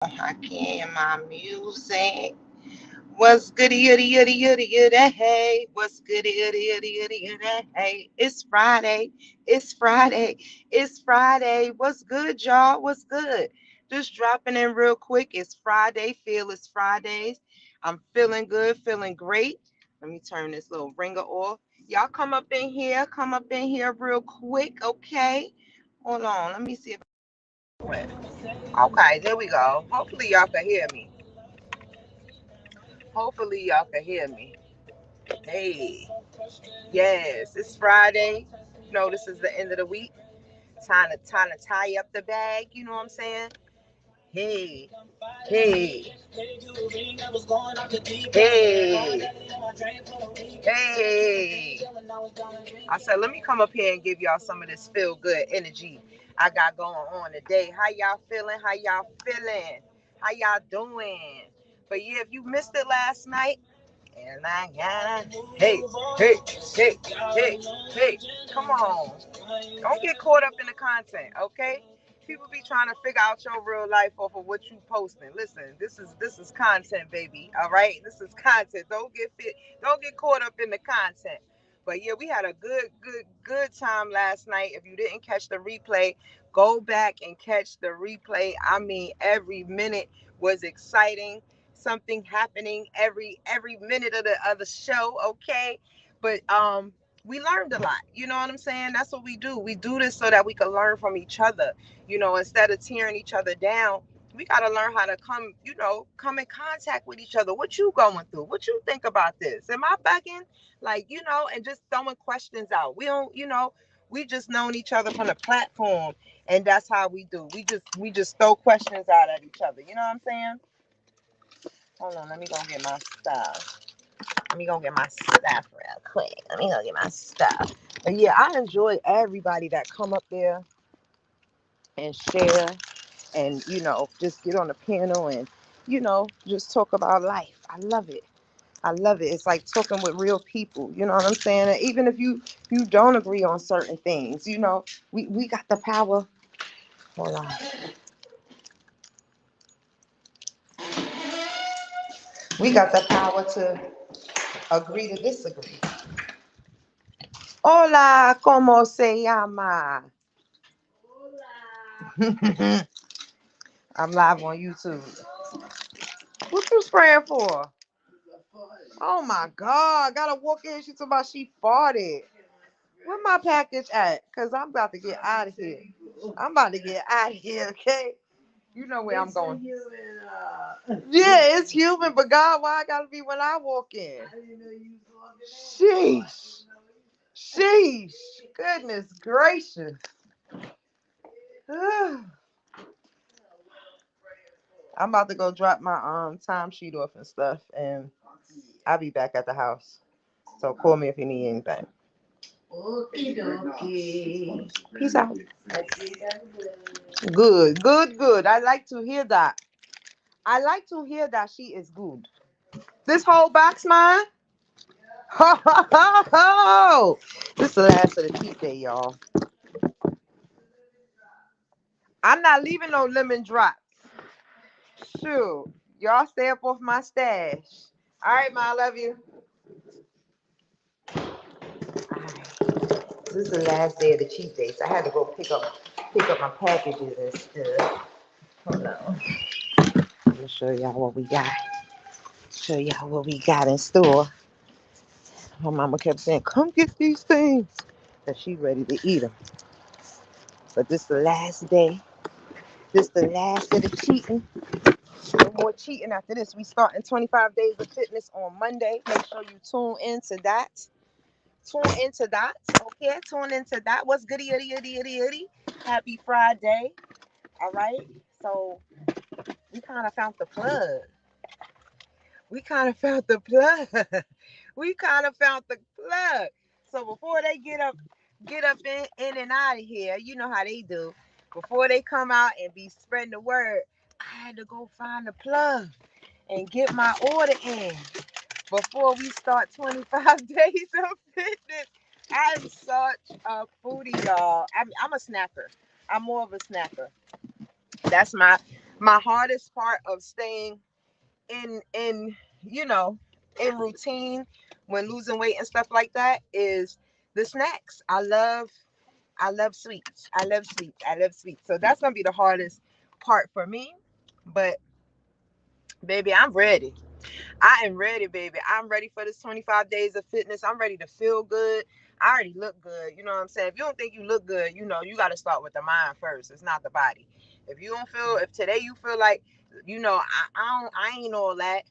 I can't hear my music. What's goody, goody, goody, goody, goody, hey? What's goody, goody, goody, goody, goody, hey? It's Friday. It's Friday. It's Friday. What's good, y'all? What's good? Just dropping in real quick. It's Friday. Feel it's Fridays. I'm feeling good, feeling great. Let me turn this little ringer off. Y'all come up in here. Come up in here real quick, okay? Hold on. Let me see if I went. Okay, there we go. Hopefully y'all can hear me. Hopefully y'all can hear me. Hey, yes, it's Friday. This is the end of the week. Time to tie up the bag. You know what I'm saying? Hey, hey, hey, hey. I said, let me come up here and give y'all some of this feel good energy I got going on today. How y'all feeling? How y'all feeling? How y'all doing? But yeah, if you missed it last night, and I gotta, hey, hey, hey, hey, hey, come on. Don't get caught up in the content, okay? People be trying to figure out your real life off of what you posting. Listen, this is content, baby. All right, this is content. Don't get caught up in the content. But yeah, we had a good time last night. If you didn't catch the replay, go back and catch the replay. I mean, every minute was exciting. Something happening every minute of the show. Okay, but we learned a lot. You know what I'm saying? That's what we do. We do this so that we can learn from each other. Instead of tearing each other down, we got to learn how to come in contact with each other. What you going through? What you think about this? Am I bugging? And just throwing questions out. We don't, we just known each other from the platform, and that's how we do. We just throw questions out at each other. You know what I'm saying? Hold on, let me go get my stuff. Let me go get my stuff real quick. Let me go get my stuff. But yeah, I enjoy everybody that come up there and share and, just get on the panel and, just talk about life. I love it. I love it. It's like talking with real people. You know what I'm saying? And even if you don't agree on certain things, we got the power. Hold on. We got the power to agree to disagree. Hola, ¿cómo se llama? I'm live on YouTube. What you spraying for? Oh my God. Gotta walk in. She talking about she farted. Where my package at? Because I'm about to get out of here. I'm about to get out of here, okay? You know where I'm going. Yeah, it's human, but God, why I gotta be when I walk in? Sheesh. Sheesh. Goodness gracious. I'm about to go drop my time sheet off and stuff, and I'll be back at the house. So call me if you need anything. Okay. Peace out. Good, good, good. I like to hear that. I like to hear that she is good. This whole box, mine? Ho, ho, ho, ho. This is the last of the cheat day, y'all. I'm not leaving no lemon drops. Shoot. Y'all stay up off my stash. All right, ma, I love you. All right. This is the last day of the cheat day, so I had to go pick up my packages and stuff. Hold on. I'm gonna show y'all what we got. Show y'all what we got in store. My mama kept saying, "Come get these things," cause she ready to eat them. But this the last day. This the last of the cheating. No more cheating after this. We starting 25 days of fitness on Monday. Make sure you tune into that. Tune into that. Okay, tune into that. What's goody, goody, goody, goody, goody? Happy Friday. All right. So we kind of found the plug. We kind of found the plug. We kind of found the plug. So before they get up in and out of here, you know how they do. Before they come out and be spreading the word, I had to go find the plug and get my order in before we start 25 days of fitness. I'm such a foodie, y'all. I'm a snacker. I'm more of a snacker. That's My hardest part of staying in you know in routine when losing weight and stuff like that is the snacks. I love sweets. I love sweets. I love sweets. So that's gonna be the hardest part for me. But baby, I'm ready. I am ready, baby. I'm ready for this 25 days of fitness. I'm ready to feel good. I already look good. You know what I'm saying? If you don't think you look good, you got to start with the mind first. It's not the body. If today you feel like, I ain't all that.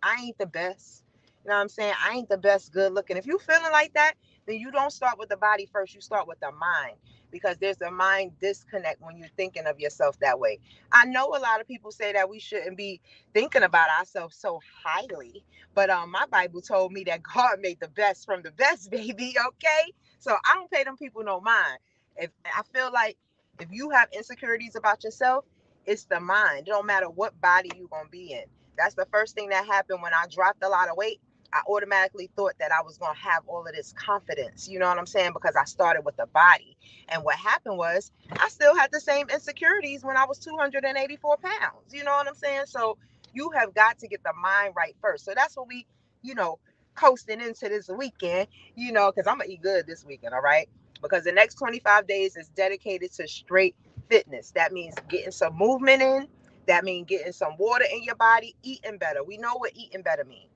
I ain't the best. You know what I'm saying? I ain't the best good looking. If you feeling like that, then you don't start with the body first. You start with the mind, because there's a mind disconnect when you're thinking of yourself that way. I know a lot of people say that we shouldn't be thinking about ourselves so highly, but my Bible told me that God made the best from the best, baby. Okay, so I don't pay them people no mind. If I feel like if you have insecurities about yourself, it's the mind. It don't matter what body you're gonna be in. That's the first thing that happened when I dropped a lot of weight. I automatically thought that I was going to have all of this confidence. You know what I'm saying? Because I started with the body. And what happened was I still had the same insecurities when I was 284 pounds. You know what I'm saying? So you have got to get the mind right first. So that's what we, you know, coasting into this weekend, because I'm going to eat good this weekend. All right. Because the next 25 days is dedicated to straight fitness. That means getting some movement in. That means getting some water in your body, eating better. We know what eating better means.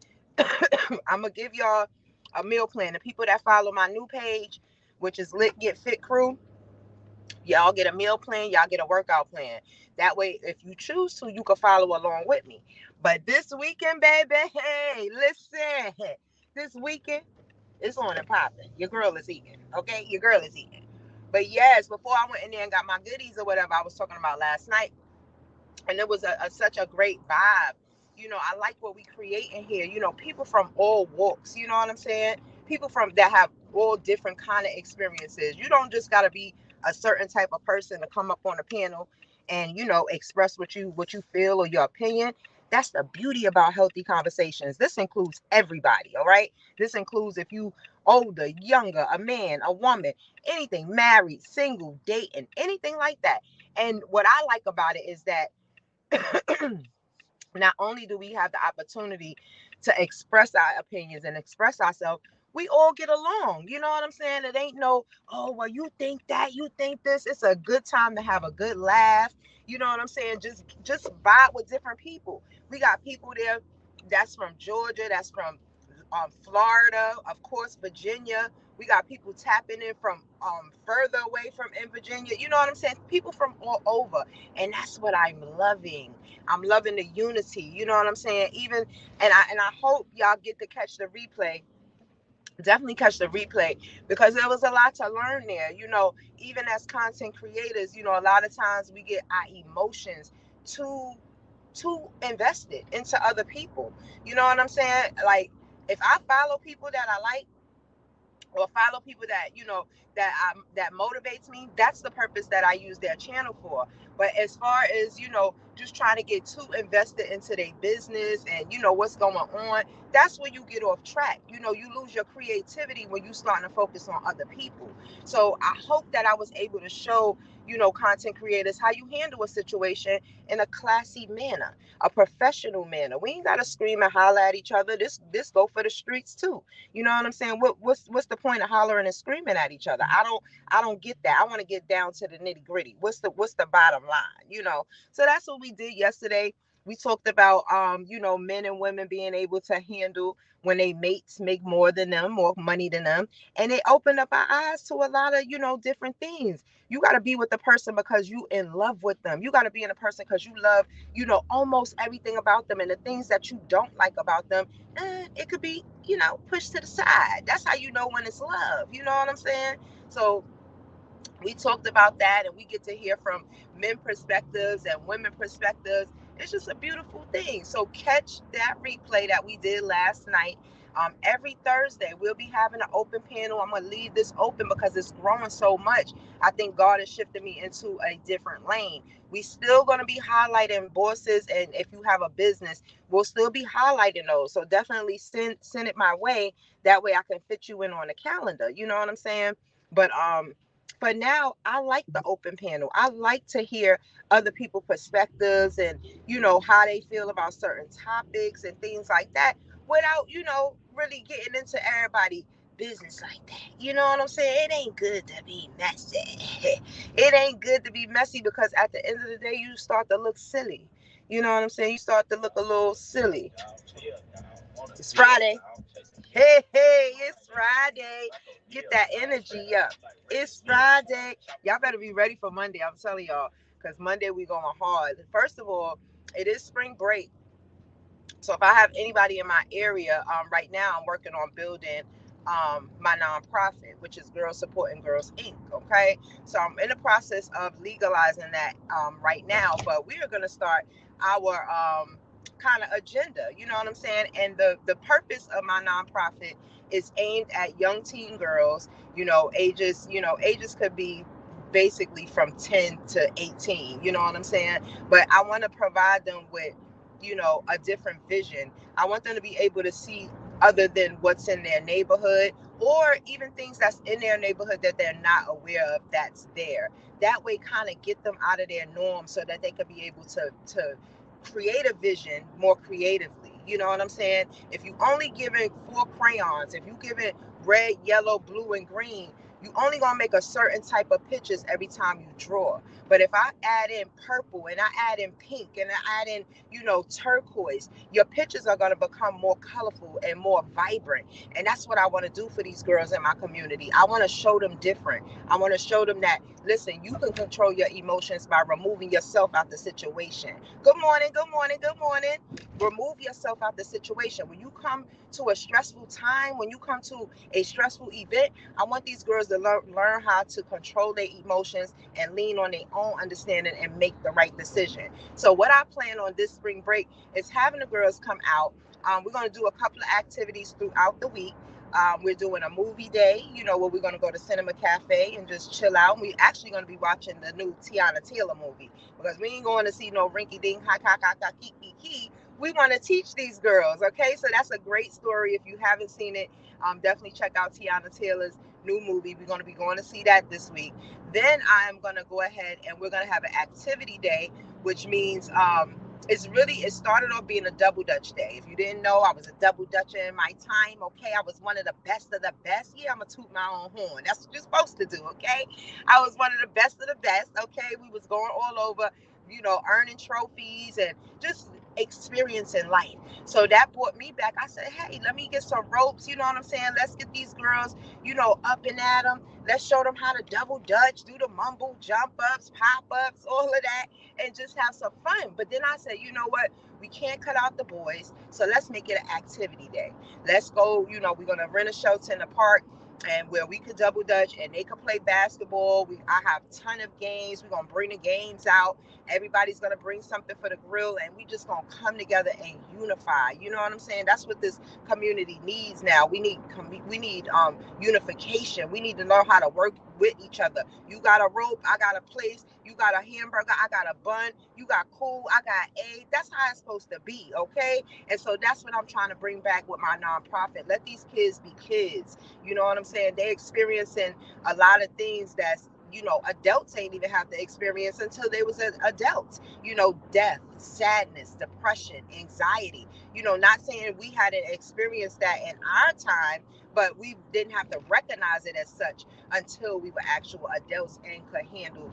I'm going to give y'all a meal plan. The people that follow my new page, which is Lit Get Fit Crew, y'all get a meal plan, y'all get a workout plan. That way, if you choose to, you can follow along with me. But this weekend, baby, hey, listen, this weekend, it's on and popping. Your girl is eating, okay? Your girl is eating. But yes, before I went in there and got my goodies or whatever I was talking about last night, and it was such a great vibe. I like what we create in here. People from all walks. You know what I'm saying? People from that have all different kind of experiences. You don't just got to be a certain type of person to come up on a panel and express what you feel or your opinion. That's the beauty about healthy conversations. This includes everybody. All right. This includes if you older, younger, a man, a woman, anything, married, single, dating, anything like that. And what I like about it is that not only do we have the opportunity to express our opinions and express ourselves, we all get along. You know what I'm saying? It ain't no, oh, well, you think that, you think this. It's a good time to have a good laugh. You know what I'm saying? Just vibe with different people. We got people there that's from Georgia, that's from Florida, of course, Virginia. We got people tapping in from further away from in Virginia. You know what I'm saying? People from all over. And that's what I'm loving. I'm loving the unity. You know what I'm saying? And I hope y'all get to catch the replay. Definitely catch the replay, because there was a lot to learn there. Even as content creators, a lot of times we get our emotions too invested into other people. You know what I'm saying? Like, if I follow people that I like, or follow people that that motivates me, that's the purpose that I use their channel for. But as far as just trying to get too invested into their business and what's going on, that's where you get off track. You lose your creativity when you starting to focus on other people. So I hope that I was able to show content creators how you handle a situation in a classy manner, a professional manner. We ain't gotta scream and holler at each other. This go for the streets too. You know what I'm saying? What's the point of hollering and screaming at each other? I don't get that. I want to get down to the nitty gritty. What's the bottom line? So that's what we did yesterday. We talked about men and women being able to handle when they mates make more than them, more money than them, and it opened up our eyes to a lot of different things. You got to be with the person because you in love with them. You got to be in a person because you love almost everything about them, and the things that you don't like about them, it could be pushed to the side. That's how you know when it's love. You know what I'm saying? So we talked about that, and we get to hear from men perspectives and women perspectives. It's just a beautiful thing. So catch that replay that we did last night. Every Thursday we'll be having an open panel. I'm gonna leave this open because it's growing so much. I think God has shifted me into a different lane. We still gonna be highlighting bosses, and if you have a business, we'll still be highlighting those. So definitely send it my way. That way I can fit you in on the calendar. You know what I'm saying? But But now I like the open panel. I like to hear other people's perspectives and, how they feel about certain topics and things like that without, really getting into everybody business like that. You know what I'm saying? It ain't good to be messy. It ain't good to be messy because at the end of the day, you start to look silly. You know what I'm saying? You start to look a little silly. It's Friday. Hey, it's Friday. Get that energy up. It's Friday. Y'all better be ready for Monday. I'm telling y'all, because Monday we going hard. First of all, it is spring break. So if I have anybody in my area, right now I'm working on building my nonprofit, which is Girls Supporting Girls Inc. Okay, so I'm in the process of legalizing that right now, but we are going to start our kind of agenda. You know what I'm saying? And the purpose of my nonprofit is aimed at young teen girls. Ages could be basically from 10 to 18. You know what I'm saying? But I want to provide them with a different vision. I want them to be able to see other than what's in their neighborhood, or even things that's in their neighborhood that they're not aware of that's there. That way, kind of get them out of their norm so that they could be able to create a vision more creatively. You know what I'm saying? If you only give it 4 crayons, if you give it red, yellow, blue, and green, you only gonna make a certain type of pictures every time you draw. But if I add in purple and I add in pink and I add in, turquoise, your pictures are gonna become more colorful and more vibrant. And that's what I want to do for these girls in my community. I want to show them different. I want to show them that, listen, you can control your emotions by removing yourself out the situation. Good morning, good morning, good morning. Remove yourself out the situation. When you come to a stressful time, when you come to a stressful event, I want these girls to learn how to control their emotions and lean on their own understanding and make the right decision. So what I plan on this spring break is having the girls come out. We're going to do a couple of activities throughout the week. We're doing a movie day, where we're going to go to Cinema Cafe and just chill out. We're actually going to be watching the new Tiana Taylor movie because we ain't going to see no rinky dink, ha, ha, ha, ha, kiki. We want to teach these girls, okay? So that's a great story. If you haven't seen it, definitely check out Tiana Taylor's new movie. We're going to be going to see that this week. Then I'm going to go ahead and we're going to have an activity day, which means it started off being a double dutch day. If you didn't know, I was a double dutcher in my time, okay? I was one of the best of the best. Yeah, I'm going to toot my own horn. That's what you're supposed to do, okay? I was one of the best, okay? We was going all over, earning trophies and just experiencing life. So that brought me back. I said, hey, let me get some ropes, you know what I'm saying? Let's get these girls, up and at them. Let's show them how to double dutch, do the mumble, jump ups, pop ups, all of that, and just have some fun. But then I said, you know what? We can't cut out the boys, so let's make it an activity day. Let's go, we're going to rent a shelter in the park and where we could double dutch and they could play basketball. I have a ton of games. We're going to bring the games out. Everybody's going to bring something for the grill and we just going to come together and unify. You know what I'm saying? That's what this community needs now. We need unification. We need to learn how to work with each other. You got a rope, I got a place. You got a hamburger, I got a bun. You got cool, I got egg. That's how it's supposed to be, okay? And so that's what I'm trying to bring back with my nonprofit. Let these kids be kids. You know what I'm saying? They're experiencing a lot of things that's, adults ain't even have to experience until they was an adult. Death, sadness, depression, anxiety. Not saying we hadn't experienced that in our time, but we didn't have to recognize it as such until we were actual adults and could handle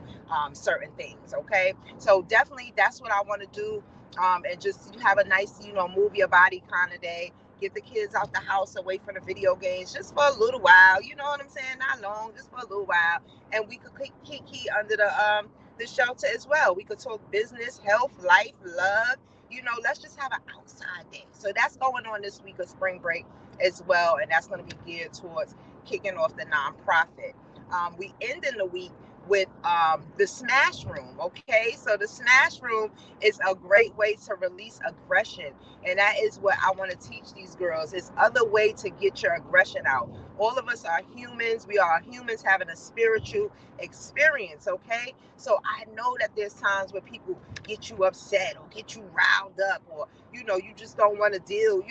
certain things, okay? So definitely that's what I want to do, and just have a nice, move your body kind of day. Get the kids out the house away from the video games just for a little while. You know what I'm saying? Not long, just for a little while. And we could kiki under the shelter as well. We could talk business, health, life, love. Let's just have an outside day. So that's going on this week of spring break as well. And that's going to be geared towards kicking off the nonprofit. We end in the week with the smash room, okay? So the smash room is a great way to release aggression, and that is what I want to teach these girls. It's other way to get your aggression out. All of us are humans. We are humans having a spiritual experience, okay? So I know that there's times where people get you upset or get you riled up, or you just don't want to deal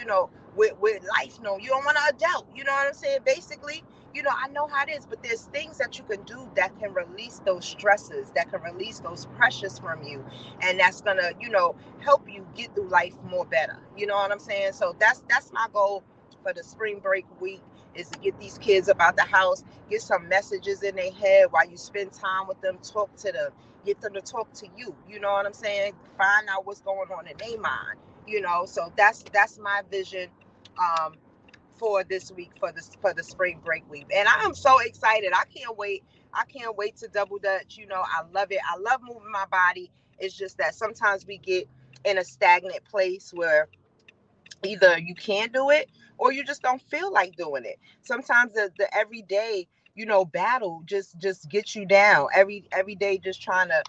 with life. No, you don't want to adult. You know what I'm saying? Basically, I know how it is, but there's things that you can do that can release those stresses, that can release those pressures from you, and that's gonna, help you get through life more better. You know what I'm saying? So that's my goal for the spring break week, is to get these kids about the house, get some messages in their head while you spend time with them, talk to them, get them to talk to you. You know what I'm saying? Find out what's going on in their mind. So that's my vision, um, for this week, for the spring break week, and I am so excited. I can't wait to double dutch. I love it. I love moving my body. It's just that sometimes we get in a stagnant place where either you can't do it or you just don't feel like doing it. Sometimes the everyday, battle just gets you down. Every day just trying to,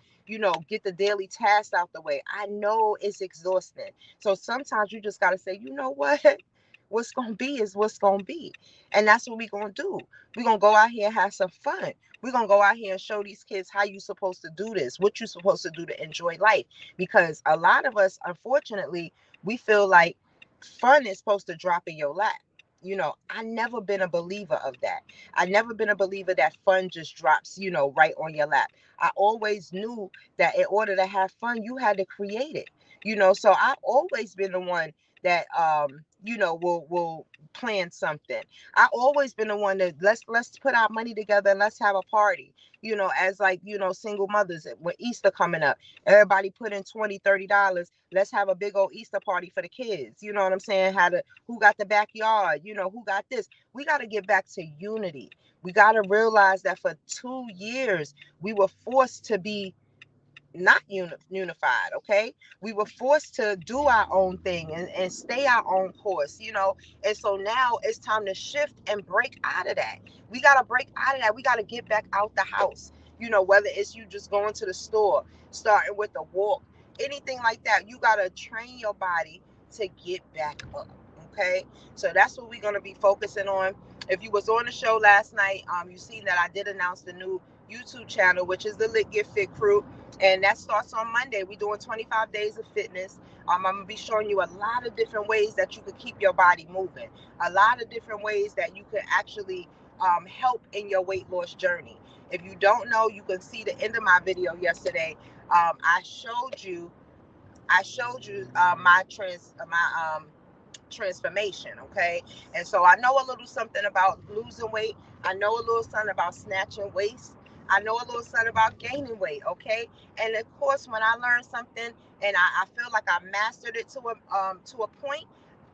get the daily tasks out the way. I know it's exhausting. So sometimes you just got to say, you know what? What's going to be is what's going to be. And that's what we're going to do. We're going to go out here and have some fun. We're going to go out here and show these kids how you're supposed to do this, what you're supposed to do to enjoy life. Because a lot of us, unfortunately, we feel like fun is supposed to drop in your lap. I never been a believer of that. I never been a believer that fun just drops, right on your lap. I always knew that in order to have fun, you had to create it. So I've always been the one that will plan something. I always been the one that let's put our money together and let's have a party. As like, single mothers, with Easter coming up, everybody put in $20-$30. Let's have a big old Easter party for the kids. You know what I'm saying? Who got the backyard? Who got this? We got to get back to unity. We got to realize that for 2 years we were forced to be not unified. Okay, we were forced to do our own thing and stay our own course. And so now it's time to shift and break out of that. We got to break out of that. We got to get back out the house. Whether it's you just going to the store, starting with a walk, anything like that, you got to train your body to get back up. Okay, so that's what we're going to be focusing on. If you was on the show last night, you seen that I did announce the new YouTube channel, which is the Lit Get Fit Crew, and that starts on Monday. We're doing 25 days of fitness. I'm gonna be showing you a lot of different ways that you could keep your body moving, a lot of different ways that you could actually help in your weight loss journey. If you don't know, you can see the end of my video yesterday. I showed you my transformation. Okay, and so I know a little something about losing weight. I know a little something about snatching waist. I know a little something about gaining weight. Okay, and of course when I learned something and I feel like I mastered it to a point,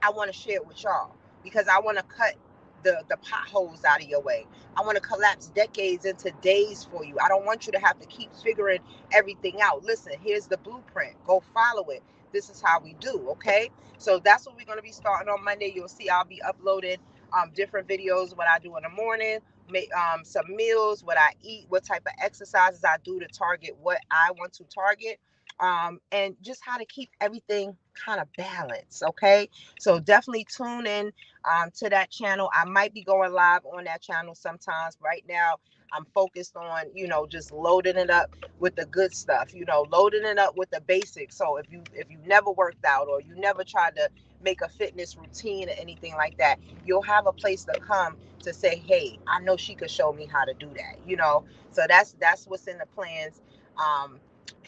I want to share it with y'all, because I want to cut the potholes out of your way. I want to collapse decades into days for you. I don't want you to have to keep figuring everything out. Listen, here's the blueprint. Go follow it. This is how we do. Okay, so that's what we're going to be starting on Monday. You'll see I'll be uploading different videos, what I do in the morning, some meals, what I eat, what type of exercises I do to target what I want to target, and just how to keep everything kind of balanced. Okay, so definitely tune in to that channel. I might be going live on that channel sometimes. Right now I'm focused on, just loading it up with the good stuff, loading it up with the basics. So if you never worked out, or you never tried to make a fitness routine or anything like that, you'll have a place to come to say, hey, I know she could show me how to do that. So that's what's in the plans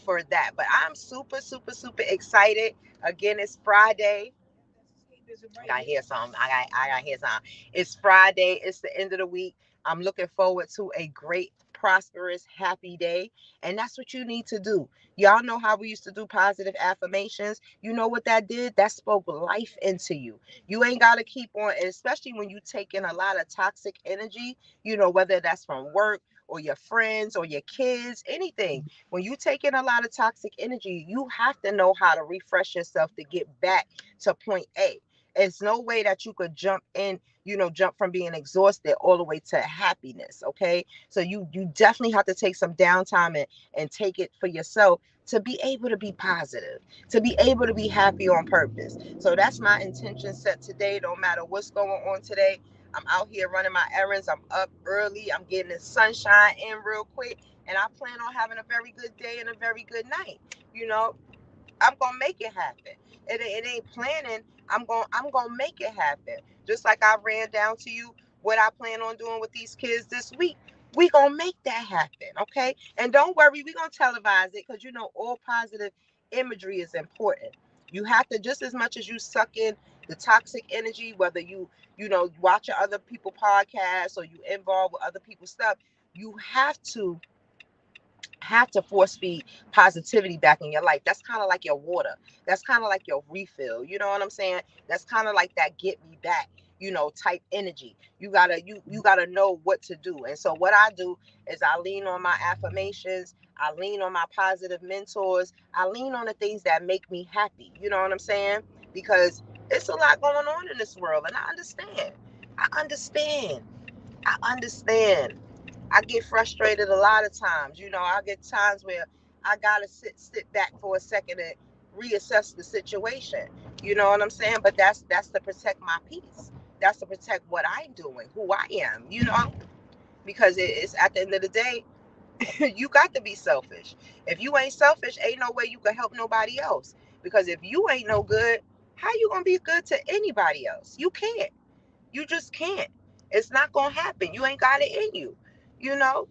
for that. But I'm super, super, super excited. Again, it's Friday. I gotta hear something. I gotta hear something. It's Friday. It's the end of the week. I'm looking forward to a great, prosperous, happy day. And that's what you need to do. Y'all know how we used to do positive affirmations. You know what that did? That spoke life into you. You ain't gotta keep on, especially when you take in a lot of toxic energy, whether that's from work or your friends or your kids, anything. When you take in a lot of toxic energy, you have to know how to refresh yourself to get back to point A. It's no way that you could jump from being exhausted all the way to happiness. Okay, so you definitely have to take some downtime and take it for yourself to be able to be positive, to be able to be happy on purpose. So that's my intention set today. No matter what's going on today, I'm out here running my errands. I'm up early. I'm getting the sunshine in real quick, and I plan on having a very good day and a very good night. you know I'm gonna make it happen. It ain't planning. I'm gonna make it happen. Just like I ran down to you what I plan on doing with these kids this week, we gonna make that happen, okay? And don't worry, we gonna televise it, because you know all positive imagery is important. You have to, just as much as you suck in the toxic energy, whether you know watching other people podcasts or you involved with other people's stuff, you have to force feed positivity back in your life. That's kind of like your water. That's kind of like your refill. You know what I'm saying? That's kind of like that get me back, you know, type energy. You gotta know what to do. And so what I do is I lean on my affirmations. I lean on my positive mentors. I lean on the things that make me happy. You know what I'm saying? Because it's a lot going on in this world, and I understand. I understand. I understand. I get frustrated a lot of times. You know, I get times where I gotta sit back for a second and reassess the situation. You know what I'm saying? But that's to protect my peace. That's to protect what I'm doing, who I am. You know, because it's at the end of the day, you got to be selfish. If you ain't selfish, ain't no way you can help nobody else. Because if you ain't no good, how you gonna be good to anybody else? You can't. You just can't. It's not gonna happen. You ain't got it in you. You know.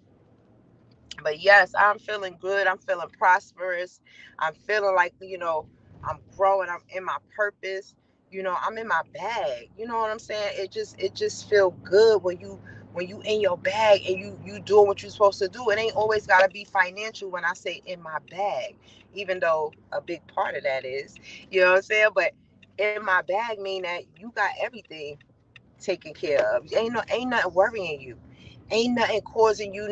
But yes, I'm feeling good. I'm feeling prosperous. I'm feeling like, you know, I'm growing. I'm in my purpose. You know, I'm in my bag. You know what I'm saying? It just feel good when you in your bag and you doing what you're supposed to do. It ain't always gotta be financial when I say in my bag, even though a big part of that is, you know what I'm saying? But in my bag mean that you got everything taken care of. Ain't nothing worrying you. Ain't nothing causing you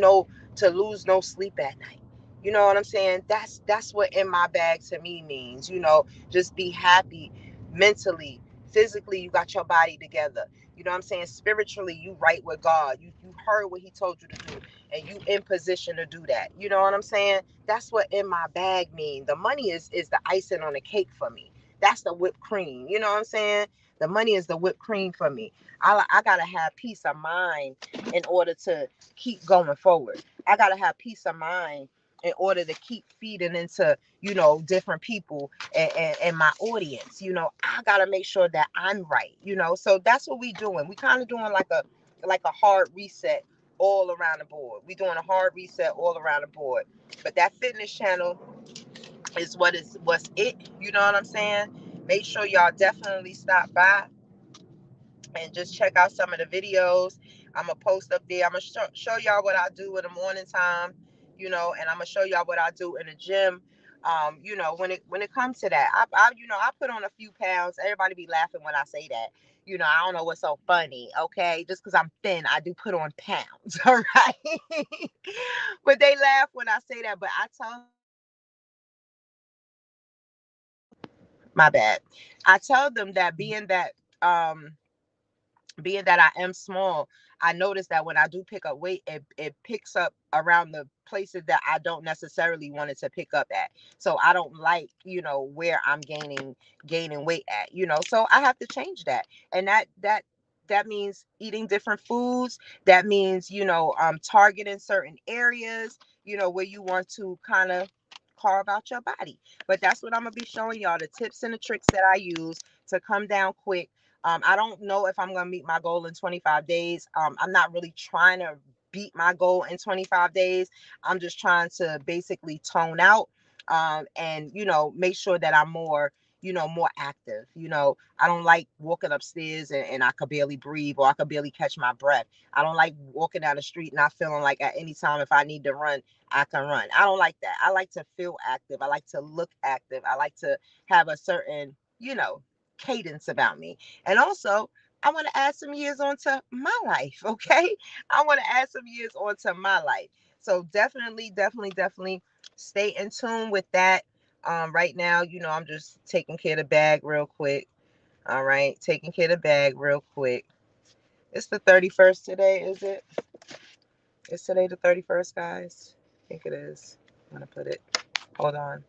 to lose no sleep at night. You know what I'm saying? That's what in my bag to me means. You know, just be happy mentally, physically. You got your body together. You know what I'm saying? Spiritually, you right with God. You heard what He told you to do, and you in position to do that. You know what I'm saying? That's what in my bag mean. The money is the icing on the cake for me. That's the whipped cream. You know what I'm saying? The money is the whipped cream for me. I gotta have peace of mind in order to keep going forward. I gotta have peace of mind in order to keep feeding into, you know, different people and my audience. You know, I gotta make sure that I'm right. You know, so that's what we doing. We kind of doing like a hard reset all around the board. We doing a hard reset all around the board. But that fitness channel is what's it. You know what I'm saying? Make sure y'all definitely stop by and just check out some of the videos. I'm gonna post up there. I'm gonna show y'all what I do in the morning time, you know, and I'm gonna show y'all what I do in the gym. You know, when it comes to that, I you know, I put on a few pounds. Everybody be laughing when I say that. You know, I don't know what's so funny, okay? Just because I'm thin, I do put on pounds, all right? But they laugh when I say that. But I tell my bad. I tell them that um being that I am small, I notice that when I do pick up weight, it picks up around the places that I don't necessarily want it to pick up at. So I don't like, you know, where I'm gaining weight at, you know. So I have to change that. And that means eating different foods. That means, you know, targeting certain areas, you know, where you want to kind of carve out your body. But that's what I'm gonna be showing y'all, the tips and the tricks that I use to come down quick. I don't know if I'm going to meet my goal in 25 days. I'm not really trying to beat my goal in 25 days. I'm just trying to basically tone out and, you know, make sure that I'm more, you know, more active. You know, I don't like walking upstairs and I could barely breathe or I could barely catch my breath. I don't like walking down the street not feeling like at any time if I need to run, I can run. I don't like that. I like to feel active. I like to look active. I like to have a certain, you know, cadence about me. And also, I want to add some years onto my life, okay? I want to add some years onto my life. So definitely stay in tune with that. Right now, you know, I'm just taking care of the bag real quick. All right, taking care of the bag real quick. It's the 31st today, is it? Is today the 31st, guys? I think it is. I'm gonna put it. Hold on.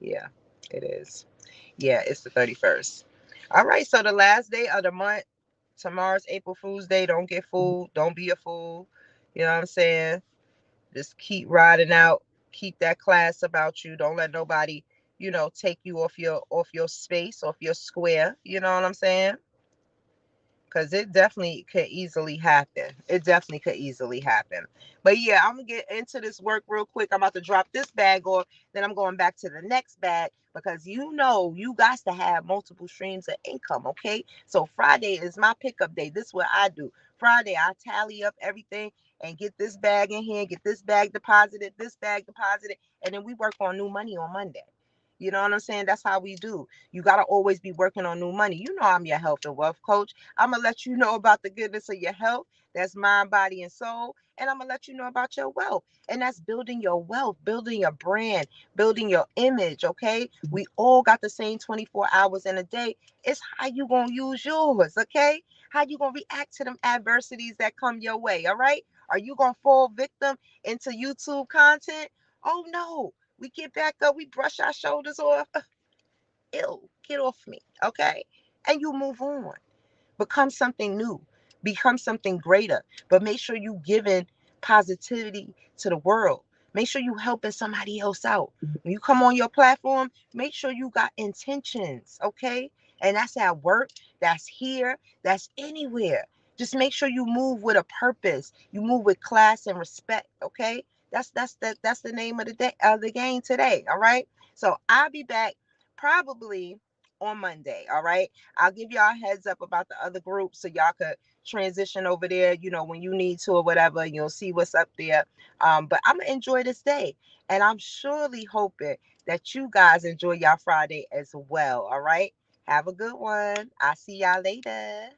Yeah, it is. Yeah, it's the 31st. All right, so the last day of the month, tomorrow's April Fool's Day. Don't get fooled. Don't be a fool. You know what I'm saying? Just keep riding out. Keep that class about you. Don't let nobody, you know, take you off your space, off your square. You know what I'm saying? Because it definitely could easily happen. It definitely could easily happen. But yeah, I'm gonna get into this work real quick. I'm about to drop this bag off, then I'm going back to the next bag because you know you got to have multiple streams of income. Okay, so Friday is my pickup day. This is what I do. Friday, I tally up everything and get this bag in here, get this bag deposited, and then we work on new money on Monday. You know what I'm saying? That's how we do. You got to always be working on new money. You know, I'm your health and wealth coach. I'm going to let you know about the goodness of your health. That's mind, body, and soul. And I'm going to let you know about your wealth. And that's building your wealth, building your brand, building your image. Okay. We all got the same 24 hours in a day. It's how you going to use yours. Okay. How you going to react to them adversities that come your way. All right. Are you going to fall victim into YouTube content? Oh, no. We get back up. We brush our shoulders off. Ew, get off me. Okay. And you move on. Become something new, become something greater, but make sure you giving positivity to the world. Make sure you helping somebody else out. When you come on your platform, make sure you got intentions, okay? And that's at work, that's here, that's anywhere. Just make sure you move with a purpose. You move with class and respect, okay? That's the name of the day of the game today, all right? So I'll be back probably on Monday, all right? I'll give y'all a heads up about the other group so y'all could transition over there, you know, when you need to or whatever. You'll see what's up there. But I'm gonna enjoy this day, and I'm surely hoping that you guys enjoy y'all Friday as well. All right. Have a good one. I'll see y'all later.